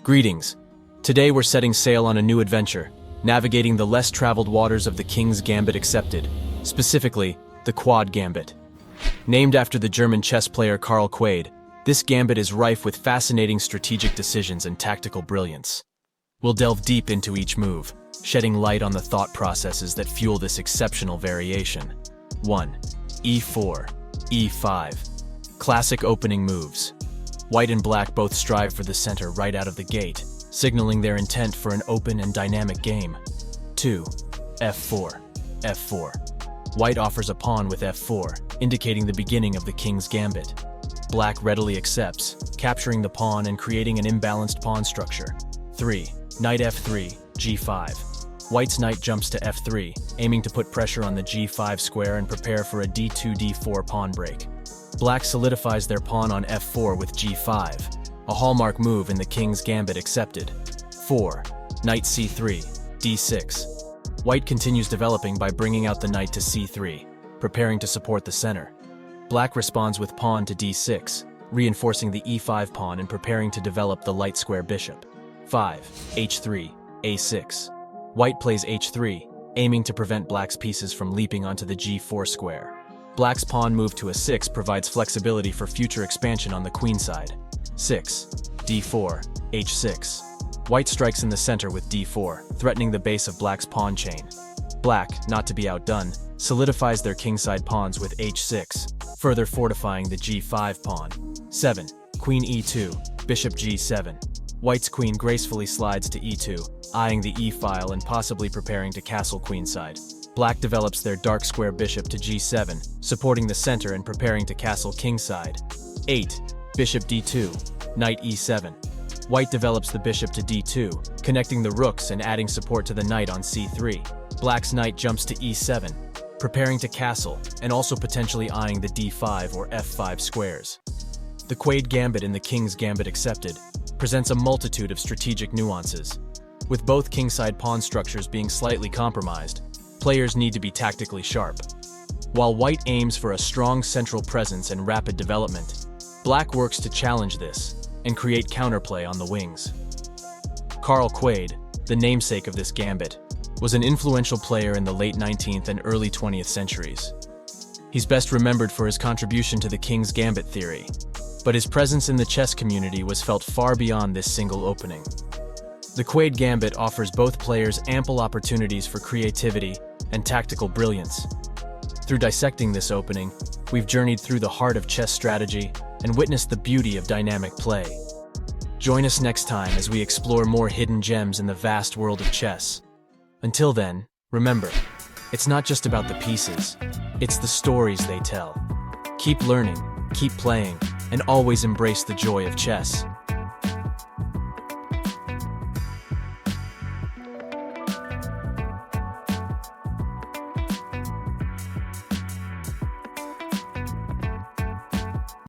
Greetings. Today we're setting sail on a new adventure, navigating the less traveled waters of the King's Gambit accepted, specifically the Quaade Gambit. Named after the German chess player Karl Quaade, this gambit is rife with fascinating strategic decisions and tactical brilliance. We'll delve deep into each move, shedding light on the thought processes that fuel this exceptional variation. 1. E4, E5. Classic opening moves. White and black both strive for the center right out of the gate, signaling their intent for an open and dynamic game. 2. F4, F4. White offers a pawn with F4, indicating the beginning of the King's Gambit. Black readily accepts, capturing the pawn and creating an imbalanced pawn structure. 3. Knight F3, G5. White's knight jumps to F3, aiming to put pressure on the G5 square and prepare for a D2, D4 pawn break. Black solidifies their pawn on F4 with G5, a hallmark move in the King's Gambit accepted. 4. Knight C3, D6. White continues developing by bringing out the knight to C3, preparing to support the center. Black responds with pawn to D6, reinforcing the E5 pawn and preparing to develop the light square bishop. 5. H3, A6. White plays H3, aiming to prevent black's pieces from leaping onto the G4 square. Black's pawn move to A6 provides flexibility for future expansion on the queen side. 6. D4, H6. White strikes in the center with D4, threatening the base of black's pawn chain. Black, not to be outdone, solidifies their kingside pawns with H6, further fortifying the G5 pawn. 7. Queen E2, Bishop G7. White's queen gracefully slides to E2, eyeing the E-file and possibly preparing to castle queenside. Black develops their dark square bishop to G7, supporting the center and preparing to castle kingside. 8. Bishop D2, Knight E7. White develops the bishop to D2, connecting the rooks and adding support to the knight on C3. Black's knight jumps to E7, preparing to castle, and also potentially eyeing the D5 or F5 squares. The Quaade Gambit in the King's Gambit accepted presents a multitude of strategic nuances. With both kingside pawn structures being slightly compromised, players need to be tactically sharp. While White aims for a strong central presence and rapid development, Black works to challenge this and create counterplay on the wings. Karl Quaade, the namesake of this gambit, was an influential player in the late 19th and early 20th centuries. He's best remembered for his contribution to the King's Gambit theory, but his presence in the chess community was felt far beyond this single opening. The Quaade Gambit offers both players ample opportunities for creativity and tactical brilliance. Through dissecting this opening, we've journeyed through the heart of chess strategy and witnessed the beauty of dynamic play. Join us next time as we explore more hidden gems in the vast world of chess. Until then, remember, it's not just about the pieces, it's the stories they tell. Keep learning, keep playing, and always embrace the joy of chess.